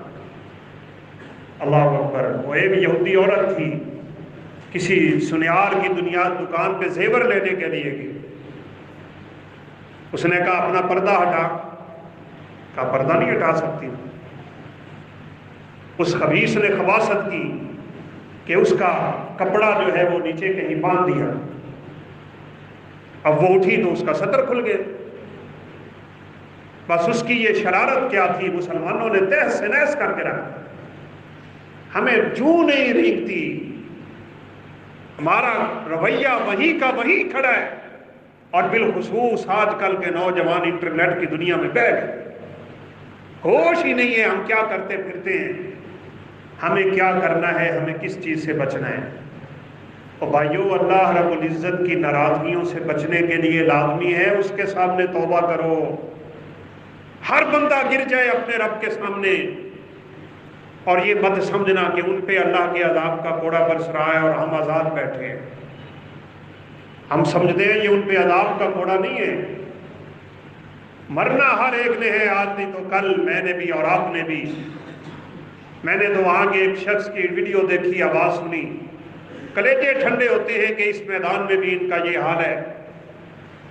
اللہ اکبر. وہ ایک یہودی عورت تھی، کسی سنیار کی دکان پہ زیور لینے کے لیے گئی. اس نے کہا اپنا پردہ ہٹا. کہا پردہ نہیں ہٹا سکتی. اس خبیث نے خباثت کی کہ اس کا کپڑا جو ہے وہ نیچے کہیں باندھ دیا. اب وہ اٹھی تو اس کا سطر کھل گیا. بس اس کی یہ شرارت کیا تھی، مسلمانوں نے تہس نہس کر کے رکھا. ہمیں جو نہیں رینگتی، ہمارا رویہ وہی کا وہی کھڑا ہے. اور بالخصوص آج کل کے نوجوان انٹرنیٹ کی دنیا میں بہ گئے، ہوش ہی نہیں ہے ہم کیا کرتے پھرتے ہیں، ہمیں کیا کرنا ہے، ہمیں کس چیز سے بچنا ہے. اور بھائیو، اللہ رب العزت کی ناراضگیوں سے بچنے کے لیے لازمی ہے اس کے سامنے توبہ کرو. ہر بندہ گر جائے اپنے رب کے سامنے، اور یہ مت سمجھنا کہ ان پہ اللہ کے عذاب کا کوڑا برس رہا ہے اور ہم آزاد بیٹھے ہیں. ہم سمجھتے ہیں یہ ان پہ عذاب کا کوڑا نہیں ہے. مرنا ہر ایک نے ہے، آج نہیں تو کل، میں نے بھی اور آپ نے بھی. میں نے تو وہاں کے ایک شخص کی ویڈیو دیکھی، آواز سنی، کلیجے ٹھنڈے ہوتے ہیں کہ اس میدان میں بھی ان کا یہ حال ہے.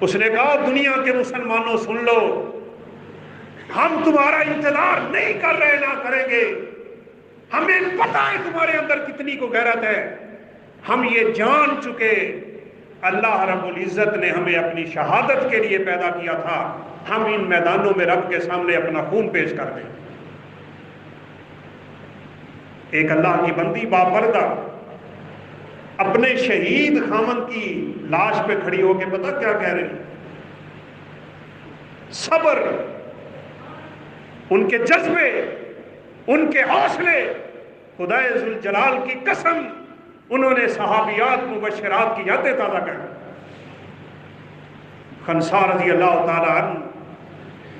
اس نے کہا دنیا کے مسلمانوں سن لو، ہم تمہارا انتظار نہیں کر رہے، نہ کریں گے. ہمیں پتہ ہے تمہارے اندر کتنی کو غیرت ہے. ہم یہ جان چکے اللہ رب العزت نے ہمیں اپنی شہادت کے لیے پیدا کیا تھا. ہم ان میدانوں میں رب کے سامنے اپنا خون پیش کر دیں. ایک اللہ کی بندی باپردہ اپنے شہید خامن کی لاش پہ کھڑی ہو کے پتہ کیا کہہ رہے ہیں؟ صبر، ان کے جذبے، ان کے حوصلے، خدائے ذوالجلال کی قسم انہوں نے صحابیات مبشرات کی یادیں تازہ کر. خنسا رضی اللہ تعالیٰ عنہ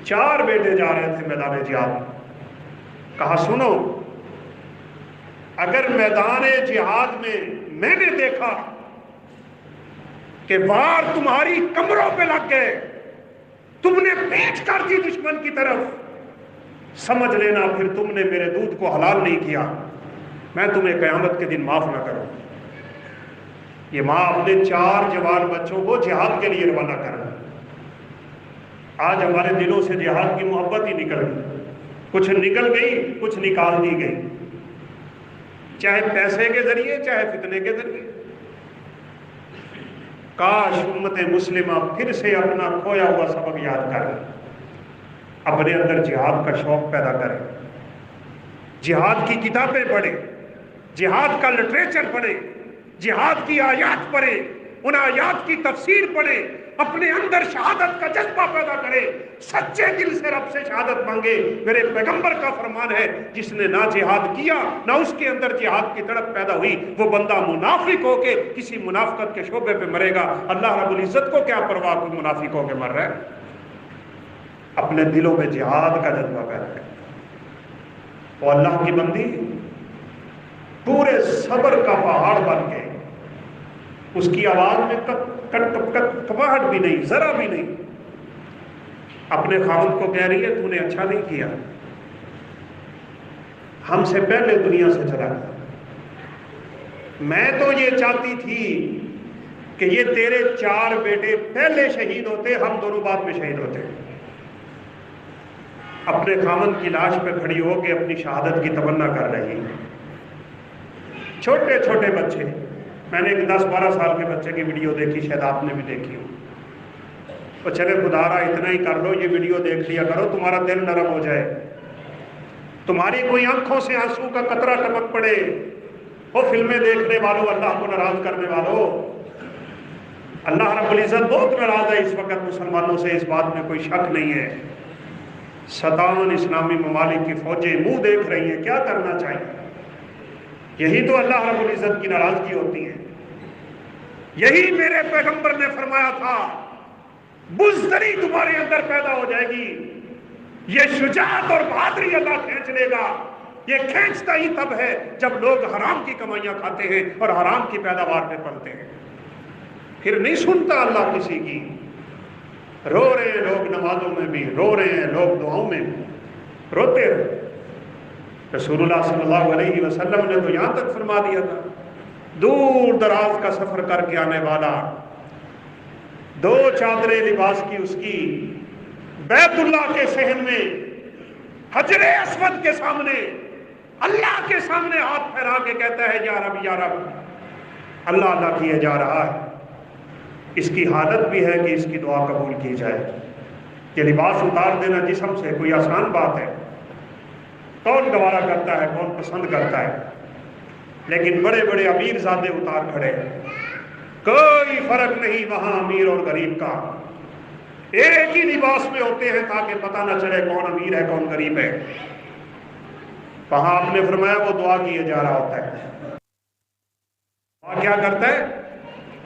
4 بیٹے جا رہے تھے میدان جہاد. کہا سنو، اگر میدان جہاد میں نے دیکھا کہ وار تمہاری کمروں پہ لگ گئے، تم نے پیٹ کر دی دشمن کی طرف، سمجھ لینا پھر تم نے میرے دودھ کو حلال نہیں کیا، میں تمہیں قیامت کے دن معاف نہ کروں. یہ ماں اپنے 4 جوان بچوں کو جہاد کے لیے روانہ کر رہا. آج ہمارے دلوں سے جہاد کی محبت ہی نکل گئی، کچھ نکل گئی، کچھ نکال دی گئی، چاہے پیسے کے ذریعے چاہے فتنے کے ذریعے. کاش امت مسلمہ پھر سے اپنا کھویا ہوا سبق یاد کرے، اپنے اندر جہاد کا شوق پیدا کرے، جہاد کی کتابیں پڑھے، جہاد کا لٹریچر پڑھے، جہاد کی آیات پڑھے، ان آیات کی تفسیر پڑھے، اپنے اندر شہادت کا جذبہ پیدا کرے، سچے دل سے رب سے شہادت مانگے. میرے پیغمبر کا فرمان ہے جس نے نہ جہاد کیا نہ اس کے اندر جہاد کی تڑپ پیدا ہوئی، وہ بندہ منافق ہو کے کسی منافقت کے شعبے پہ مرے گا. اللہ رب العزت کو کیا پرواہ کوئی منافق ہو کے مر رہا ہے. اپنے دلوں میں جہاد کا جذبہ پیدا کرے. اور اللہ کی بندی پورے صبر کا پہاڑ بن کے، اس کی آواز میں کپاہٹ بھی نہیں، ذرا بھی نہیں. اپنے خاوند کو کہہ رہی ہے تو نے اچھا نہیں کیا، ہم سے پہلے دنیا سے چلا گیا۔ میں تو یہ چاہتی تھی کہ یہ تیرے 4 بیٹے پہلے شہید ہوتے، ہم دونوں بعد میں شہید ہوتے۔ اپنے خامند کی لاش پہ کھڑی ہو کے اپنی شہادت کی تمنا کر رہی، چھوٹے چھوٹے بچے۔ میں نے ایک 10-12 سال کے بچے کی ویڈیو دیکھی، شاید آپ نے بھی دیکھی ہو۔ تو چلے خدا را اتنا ہی کر لو، یہ ویڈیو دیکھ لیا کرو، تمہارا دل نرم ہو جائے، تمہاری کوئی آنکھوں سے آنسو کا قطرہ ٹپک پڑے۔ وہ فلمیں دیکھنے والوں، اللہ کو ناراض کرنے والوں، اللہ رب العزت بہت ناراض ہے اس وقت مسلمانوں سے، اس بات میں کوئی شک نہیں ہے۔ 57 اسلامی ممالک کی فوجیں منہ دیکھ رہی ہیں، کیا کرنا چاہیے؟ یہی تو اللہ رب العزت کی ناراضگی ہوتی ہے۔ یہی میرے پیغمبر نے فرمایا تھا، بزدلی تمہارے اندر پیدا ہو جائے گی، یہ شجاعت اور بہادری اللہ کھینچ لے گا۔ یہ کھینچتا ہی تب ہے جب لوگ حرام کی کمائیاں کھاتے ہیں اور حرام کی پیداوار پہ پلتے ہیں، پھر نہیں سنتا اللہ کسی کی۔ رو رہے ہیں لوگ نمازوں میں بھی، رو رہے ہیں لوگ دعاؤں میں بھی، روتے رہے۔ رسول اللہ صلی اللہ علیہ وسلم نے تو یہاں تک فرما دیا تھا، دور دراز کا سفر کر کے آنے والا، 2 چادریں لباس کی اس کی، بیت اللہ کے صحن میں حجر اسود کے سامنے اللہ کے سامنے ہاتھ پھیلا کے کہتا ہے یا رب یا رب، اللہ اللہ کیے جا رہا ہے۔ اس کی حالت بھی ہے کہ اس کی دعا قبول کی جائے۔ یہ لباس اتار دینا جسم سے کوئی آسان بات ہے؟ کون گوارا کرتا ہے، کون پسند کرتا ہے؟ لیکن بڑے بڑے امیر زادے اتار کھڑے، کوئی فرق نہیں وہاں امیر اور غریب کا، ایک ہی لباس میں ہوتے ہیں تاکہ پتہ نہ چلے کون امیر ہے کون غریب ہے۔ وہاں آپ نے فرمایا وہ دعا کیے جا رہا ہوتا ہے۔ دعا کیا کرتا ہے؟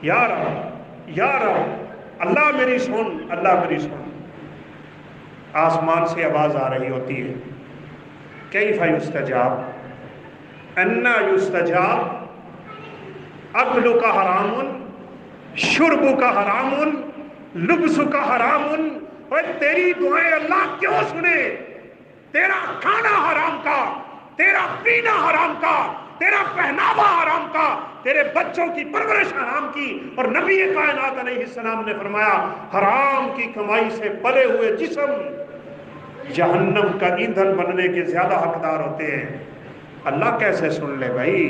یا رب یا رب، اللہ میری سن، اللہ میری سن۔ آسمان سے آواز آ رہی ہوتی ہے، کیف یستجاب، انا یستجاب، اکل کا حرام، شرب کا حرام، لبس کا حرام۔ اور تیری دعائیں اللہ کیوں سنے؟ تیرا کھانا حرام کا، تیرا پینا حرام کا، تیرا پہناوا حرام کا، تیرے بچوں کی پرورش حرام کی۔ اور نبی کائنات علیہ السلام نے فرمایا، حرام کی کمائی سے پلے ہوئے جسم جہنم کا ایندھن بننے کے زیادہ حقدار ہوتے ہیں۔ اللہ کیسے سن لے بھائی؟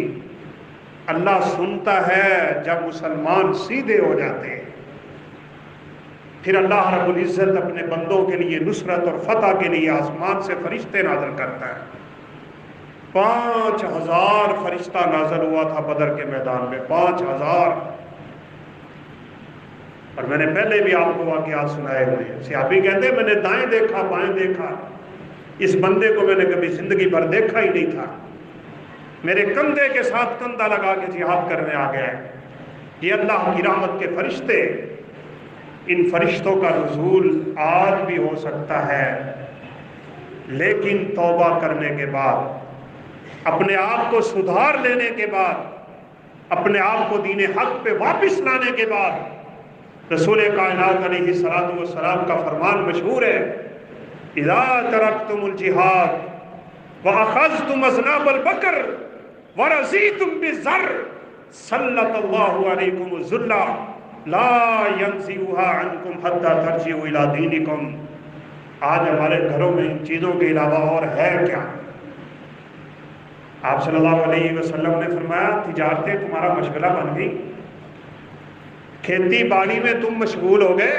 اللہ سنتا ہے جب مسلمان سیدھے ہو جاتے ہیں، پھر اللہ رب العزت اپنے بندوں کے لیے نصرت اور فتح کے لیے آسمان سے فرشتے نازل کرتا ہے۔ 5000 فرشتہ نازل ہوا تھا بدر کے میدان میں، 5000۔ اور میں نے پہلے بھی آپ کو واقعات سنائے ہوئے ہیں۔ صحابی کہتے ہیں میں نے دائیں دیکھا بائیں دیکھا، اس بندے کو میں نے کبھی زندگی بھر دیکھا ہی نہیں تھا، میرے کندھے کے ساتھ کندھا لگا کے جہاد کرنے آ گیا ہے۔ یہ اللہ کی رحمت کے فرشتے، ان فرشتوں کا نزول آج بھی ہو سکتا ہے، لیکن توبہ کرنے کے بعد، اپنے آپ کو سدھار لینے کے بعد، اپنے آپ کو دین حق پہ واپس لانے کے بعد، رسول کائنات علیہ السلام کا فرمان مشہور ہے، اذا ترکتم الجہاد واخذتم اذناب البقر ورضیتم بالزر سلط اللہ علیکم الذل لا ينزعها عنکم حتی ترجعوا الی دینکم۔ آج ہمارے گھروں میں ان چیزوں کے علاوہ اور ہے کیا؟ آپ صلی اللہ علیہ وسلم نے فرمایا تجارتیں تمہارا مشغلہ بن گئی، کھیتی باڑی میں تم مشغول ہو گئے،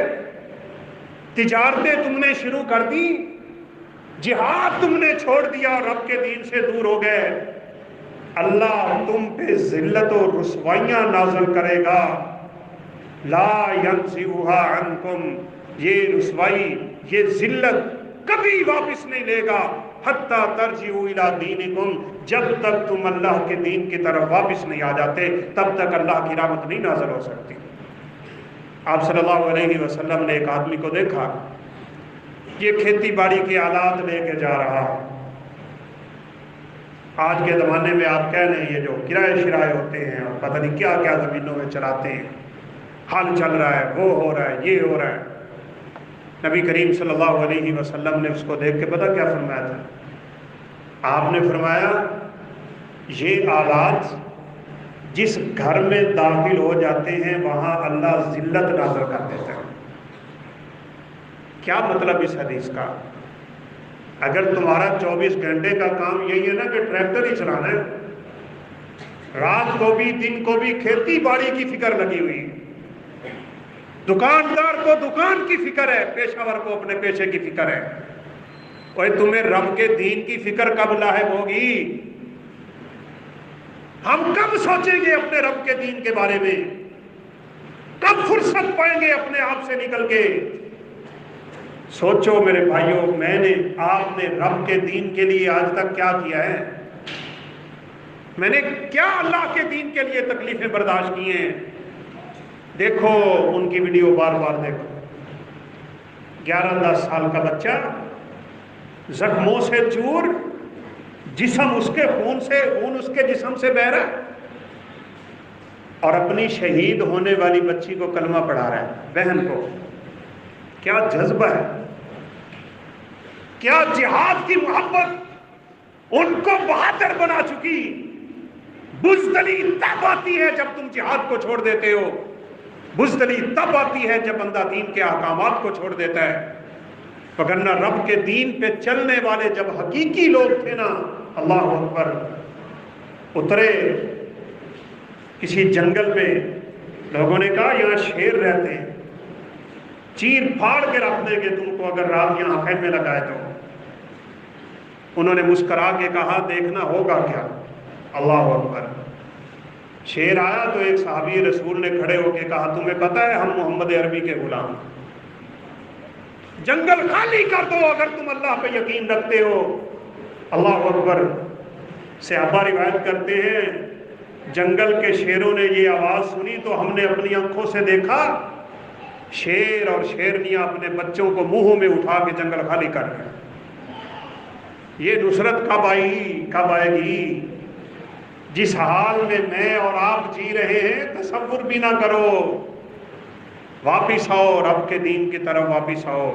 تجارتیں تم نے شروع کر دی، جہاد تم نے چھوڑ دیا، رب کے دین سے دور ہو گئے، اللہ تم پہ ذلت و رسوائیاں نازل کرے گا۔ لا ينزعها عنکم، یہ رسوائی یہ ذلت کبھی واپس نہیں لے گا، حتی ترجعوا الی دینکم، جب تک تم اللہ کے دین کی طرف واپس نہیں آ جاتے تب تک اللہ کی رحمت نہیں نازل ہو سکتی۔ آپ صلی اللہ علیہ وسلم نے ایک آدمی کو دیکھا، یہ کھیتی باڑی کے آلات لے کے جا رہا۔ آج کے زمانے میں آپ کہہ لیں یہ جو کرائے شرائے ہوتے ہیں اور پتہ نہیں کیا کیا زمینوں میں چلاتے ہیں، حل چل رہا ہے، وہ ہو رہا ہے، یہ ہو رہا ہے۔ نبی کریم صلی اللہ علیہ وسلم نے اس کو دیکھ کے پتہ کیا فرمایا تھا؟ آپ نے فرمایا یہ آلات جس گھر میں داخل ہو جاتے ہیں وہاں اللہ ذلت نازل کر دیتا ہے۔ کیا مطلب اس حدیث کا؟ اگر تمہارا 24 گھنٹے کا کام یہی ہے نا کہ ٹریکٹر ہی چلانا ہے، رات کو بھی دن کو بھی کھیتی باڑی کی فکر لگی ہوئی، دکاندار کو دکان کی فکر ہے، پیشہ ور کو اپنے پیشے کی فکر ہے، اور تمہیں رب کے دین کی فکر کب لاحق ہوگی؟ ہم کب سوچیں گے اپنے رب کے دین کے بارے میں؟ کب فرصت پائیں گے اپنے آپ سے نکل کے؟ سوچو میرے بھائیوں، میں نے آپ نے رب کے دین کے لیے آج تک کیا کیا ہے؟ میں نے کیا اللہ کے دین کے لیے تکلیفیں برداشت کی ہیں؟ دیکھو ان کی ویڈیو بار بار دیکھو، 11-10 سال کا بچہ زخموں سے چور، جسم اس کے خون اس کے جسم سے بہہ رہا ہے، اور اپنی شہید ہونے والی بچی کو کلمہ پڑھا رہا ہے، بہن کو۔ کیا جذبہ ہے، کیا جہاد کی محبت ان کو بہادر بنا چکی۔ بزدلی تب آتی ہے جب تم جہاد کو چھوڑ دیتے ہو، بزدلی تب آتی ہے جب بندہ دین کے احکامات کو چھوڑ دیتا ہے۔ وگرنہ رب کے دین پہ چلنے والے جب حقیقی لوگ تھے نا، اللہ اکبر، اترے کسی جنگل میں، لوگوں نے کہا یہاں شیر رہتے ہیں، چیر پھاڑ کے رکھ دیں گے تم کو اگر رات یہاں خیمے لگائے تو۔ انہوں نے مسکرا کے کہا دیکھنا ہوگا کیا۔ اللہ اکبر، شیر آیا تو ایک صحابی رسول نے کھڑے ہو کے کہا تمہیں پتہ ہے ہم محمد عربی کے غلام، جنگل خالی کر دو اگر تم اللہ پہ یقین رکھتے ہو۔ اللہ اکبر، صحابہ روایت کرتے ہیں جنگل کے شیروں نے یہ آواز سنی تو ہم نے اپنی آنکھوں سے دیکھا شیر اور شیرنیاں اپنے بچوں کو منہوں میں اٹھا کے جنگل خالی کر رہے ہیں۔ یہ نصرت کب آئے گی؟ جس حال میں اور آپ جی رہے ہیں تصور بھی نہ کرو۔ واپس آؤ، رب کے دین کی طرف واپس آؤ۔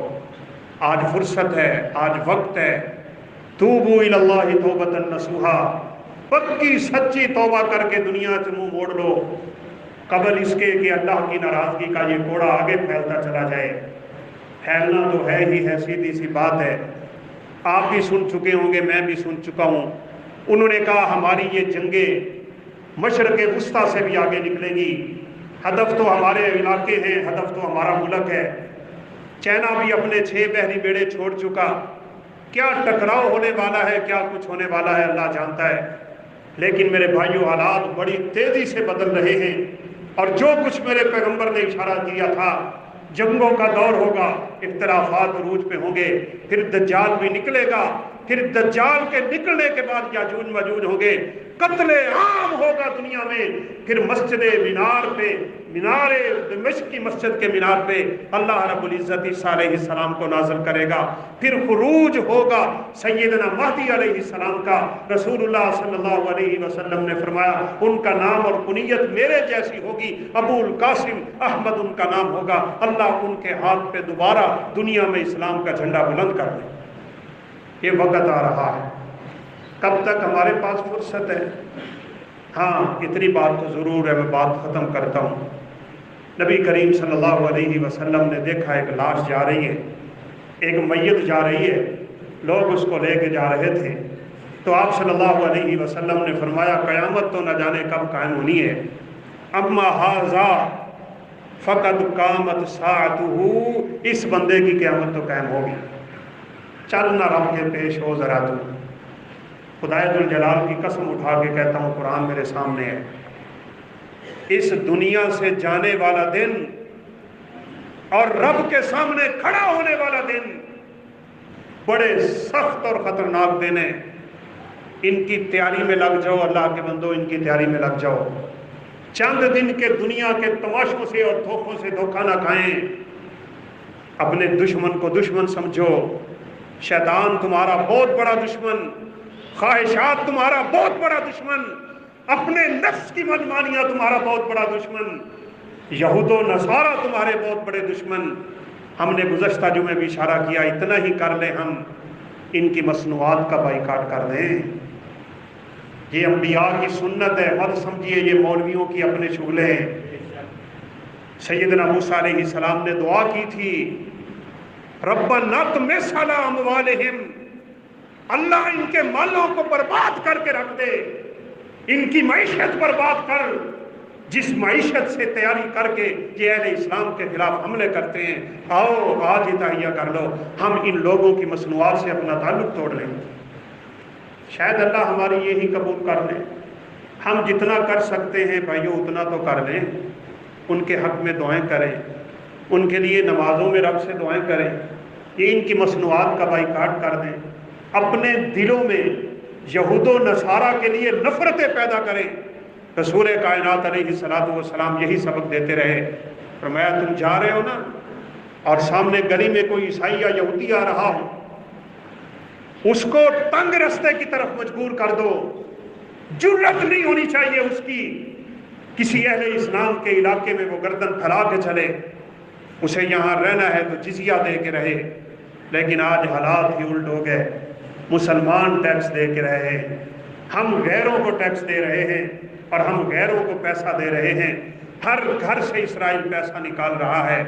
آج فرصت ہے، آج وقت ہے۔ توبوا الی اللہ توبۃ نصوحا، پکی سچی توبہ کر کے دنیا سے منہ موڑ لو، قبل اس کے کہ اللہ کی ناراضگی کا یہ کوڑا آگے پھیلتا چلا جائے۔ پھیلنا تو ہے ہی ہے، سیدھی سی بات ہے۔ آپ بھی سن چکے ہوں گے، میں بھی سن چکا ہوں، انہوں نے کہا ہماری یہ جنگیں مشرق وسطیٰ سے بھی آگے نکلیں گی، ہدف تو ہمارے علاقے ہیں، ہدف تو ہمارا ملک ہے۔ چائنا بھی اپنے 6 بحری بیڑے چھوڑ چکا، کیا ٹکراؤ ہونے والا ہے، کیا کچھ ہونے والا ہے اللہ جانتا ہے۔ لیکن میرے بھائیوں، حالات بڑی تیزی سے بدل رہے ہیں، اور جو کچھ میرے پیغمبر نے اشارہ کیا تھا، جنگوں کا دور ہوگا، اختلافات عروج پہ ہوں گے، پھر دجال بھی نکلے گا، پھر دجال کے نکلنے کے بعد یاجوج ماجوج ہوں گے، قتل عام ہوگا دنیا میں، پھر مسجد مینار پہ، مینار دمشق کی مسجد کے مینار پہ اللہ رب العزت عیسیٰ علیہ السلام کو نازل کرے گا، پھر خروج ہوگا سیدنا مہدی علیہ السلام کا۔ رسول اللہ صلی اللہ علیہ وسلم نے فرمایا ان کا نام اور کنیت میرے جیسی ہوگی، ابو القاسم احمد ان کا نام ہوگا۔ اللہ ان کے ہاتھ پہ دوبارہ دنیا میں اسلام کا جھنڈا بلند کر دے۔ یہ وقت آ رہا ہے، کب تک ہمارے پاس فرصت ہے؟ ہاں اتنی بات تو ضرور ہے، میں بات ختم کرتا ہوں۔ نبی کریم صلی اللہ علیہ وسلم نے دیکھا ایک لاش جا رہی ہے، ایک میت جا رہی ہے، لوگ اس کو لے کے جا رہے تھے، تو آپ صلی اللہ علیہ وسلم نے فرمایا قیامت تو نہ جانے کب قائم ہونی ہے، اما ھذا فقد قامت ساعتہ، اس بندے کی قیامت تو قائم ہوگی۔ چلنا رب کے پیش ہو ذرا تو، خدائے ذوالجلال کی قسم اٹھا کے کہتا ہوں، قرآن میرے سامنے ہے، اس دنیا سے جانے والا دن اور رب کے سامنے کھڑا ہونے والا دن بڑے سخت اور خطرناک دن ہیں۔ ان کی تیاری میں لگ جاؤ اللہ کے بندو، ان کی تیاری میں لگ جاؤ۔ چند دن کے دنیا کے تماشوں سے اور دھوکوں سے دھوکہ نہ کھائیں، اپنے دشمن کو دشمن سمجھو۔ شیطان تمہارا بہت بڑا دشمن، خواہشات تمہارا بہت بڑا دشمن، اپنے نفس کی منمانیاں تمہارا بہت بڑا دشمن، یہود و نصارہ تمہارے بہت بڑے دشمن۔ ہم نے گزشتہ جمعے بھی اشارہ کیا، اتنا ہی کر لیں ہم ان کی مصنوعات کا بائیکاٹ کر دیں۔ یہ انبیاء کی سنت ہے، مت سمجھیے یہ مولویوں کی اپنے شغلے ہیں۔ سیدنا موسیٰ علیہ السلام نے دعا کی تھی، ربنا اطمس علی اموالہم، اللہ ان کے مالوں کو برباد کر کے رکھ دے، ان کی معیشت برباد کر، جس معیشت سے تیاری کر کے یہ اہل اسلام کے خلاف حملے کرتے ہیں۔ آؤ آج ہی تہیہ کر لو، ہم ان لوگوں کی مصنوعات سے اپنا تعلق توڑ لیں، شاید اللہ ہماری یہی قبول کر لیں۔ ہم جتنا کر سکتے ہیں بھائیو اتنا تو کر لیں، ان کے حق میں دعائیں کریں، ان کے لیے نمازوں میں رب سے دعائیں کریں، یہ ان کی مصنوعات کا بائیکاٹ کر دیں، اپنے دلوں میں یہود و نصارہ کے لیے نفرتیں پیدا کریں۔ رسول کائنات علیہ السلام یہی سبق دیتے رہے، فرمایا تم جا رہے ہو نا اور سامنے گلی میں کوئی عیسائی یا یہودی آ رہا ہو، اس کو تنگ رستے کی طرف مجبور کر دو، جرأت نہیں ہونی چاہیے اس کی کسی اہل اسلام کے علاقے میں وہ گردن پھیلا کے چلے، اسے یہاں رہنا ہے تو جزیہ دے کے رہے۔ لیکن آج حالات ہی الٹ ہو گئے، مسلمان ٹیکس دے کے رہے ہیں، ہم غیروں کو ٹیکس دے رہے ہیں اور ہم غیروں کو پیسہ دے رہے ہیں۔ ہر گھر سے اسرائیل پیسہ نکال رہا ہے،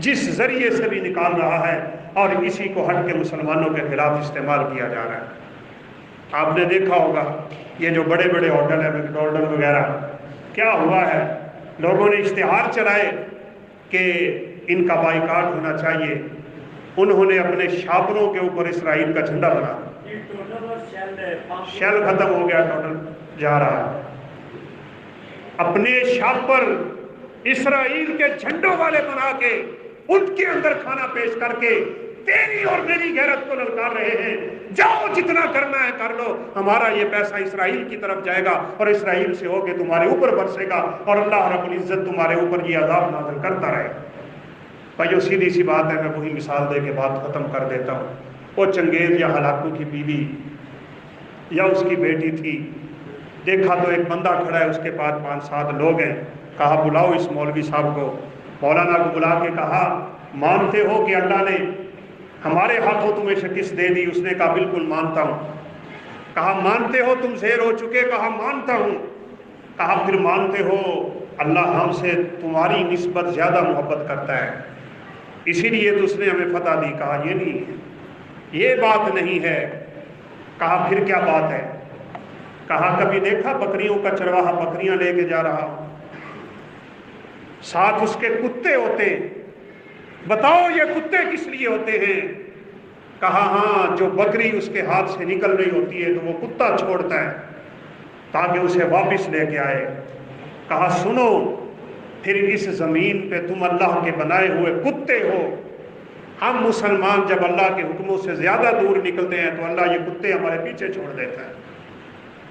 جس ذریعے سے بھی نکال رہا ہے، اور اسی کو ہٹ کے مسلمانوں کے خلاف استعمال کیا جا رہا ہے۔ آپ نے دیکھا ہوگا یہ جو بڑے بڑے ہوٹل ہیں میکڈونلڈ وغیرہ، کیا ہوا ہے، لوگوں نے اشتہار چلائے کہ ان کا بائیکاٹ ہونا چاہیے، انہوں نے اپنے شاپروں کے اوپر اسرائیل کا جھنڈا بنا، شیل ختم ہو گیا، ٹوٹل جا رہا ہے، اپنے شاپر اسرائیل کے جھنڈوں والے بنا کے ان کے اندر کھانا پیش کر کے تیری اور میری غیرت کو للکار رہے ہیں، جاؤ جتنا کرنا ہے کر لو، ہمارا یہ پیسہ اسرائیل کی طرف جائے گا اور اسرائیل سے ہو کے تمہارے اوپر برسے گا اور اللہ رب العزت تمہارے اوپر یہ عذاب نازل کرتا رہے۔ بھائیو سیدھی سی بات ہے، میں وہی مثال دے کے بات ختم کر دیتا ہوں۔ وہ چنگیز یا ہلاکو کی بیوی یا اس کی بیٹی تھی، دیکھا تو ایک بندہ کھڑا ہے، اس کے پاس 5-7 لوگ ہیں، کہا بلاؤ اس مولوی صاحب کو۔ مولانا کو بلا کے کہا مانتے ہو کہ اللہ نے ہمارے ہاتھوں تمہیں شکست دے دی؟ اس نے کہا بالکل مانتا ہوں۔ کہا مانتے ہو تم زیر ہو چکے؟ کہا مانتا ہوں۔ کہا پھر مانتے ہو اللہ ہم سے تمہاری نسبت زیادہ محبت کرتا ہے، اسی لیے تو اس نے ہمیں فتح دی؟ کہا یہ نہیں ہے، یہ بات نہیں ہے۔ کہا پھر کیا بات ہے؟ کہا کبھی دیکھا بکریوں کا چرواہا بکریاں لے کے جا رہا، ساتھ اس کے کتے ہوتے، بتاؤ یہ کتے کس لیے ہوتے ہیں؟ کہا ہاں، جو بکری اس کے ہاتھ سے نکل رہی ہوتی ہے تو وہ کتا چھوڑتا ہے تاکہ اسے واپس لے کے آئے۔ کہا سنو، پھر اس زمین پہ تم اللہ کے بنائے ہوئے کتے ہو، ہم مسلمان جب اللہ کے حکموں سے زیادہ دور نکلتے ہیں تو اللہ یہ کتے ہمارے پیچھے چھوڑ دیتا ہے۔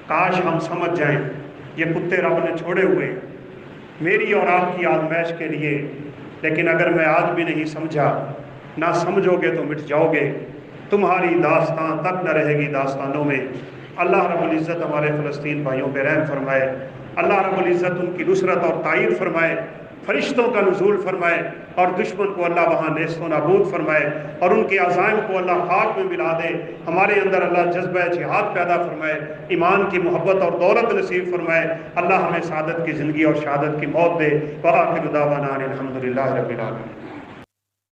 کاش ہم سمجھ جائیں یہ کتے رب نے چھوڑے ہوئے میری اور آپ کی آزمائش کے لیے، لیکن اگر میں آج بھی نہیں سمجھا، نہ سمجھو گے تو مٹ جاؤ گے، تمہاری داستان تک نہ رہے گی داستانوں میں۔ اللہ رب العزت ہمارے فلسطین بھائیوں پہ رحم فرمائے، اللہ رب العزت ان کی نصرت اور تائید فرمائے، فرشتوں کا نزول فرمائے اور دشمن کو اللہ وہاں نیست و نابود فرمائے اور ان کے عزائم کو اللہ خاک میں ملا دے۔ ہمارے اندر اللہ جذبہ جہاد پیدا فرمائے، ایمان کی محبت اور دولت نصیب فرمائے، اللہ ہمیں سعادت کی زندگی اور شہادت کی موت دے۔ وآخر دعوانا الحمدللہ رب العالمین۔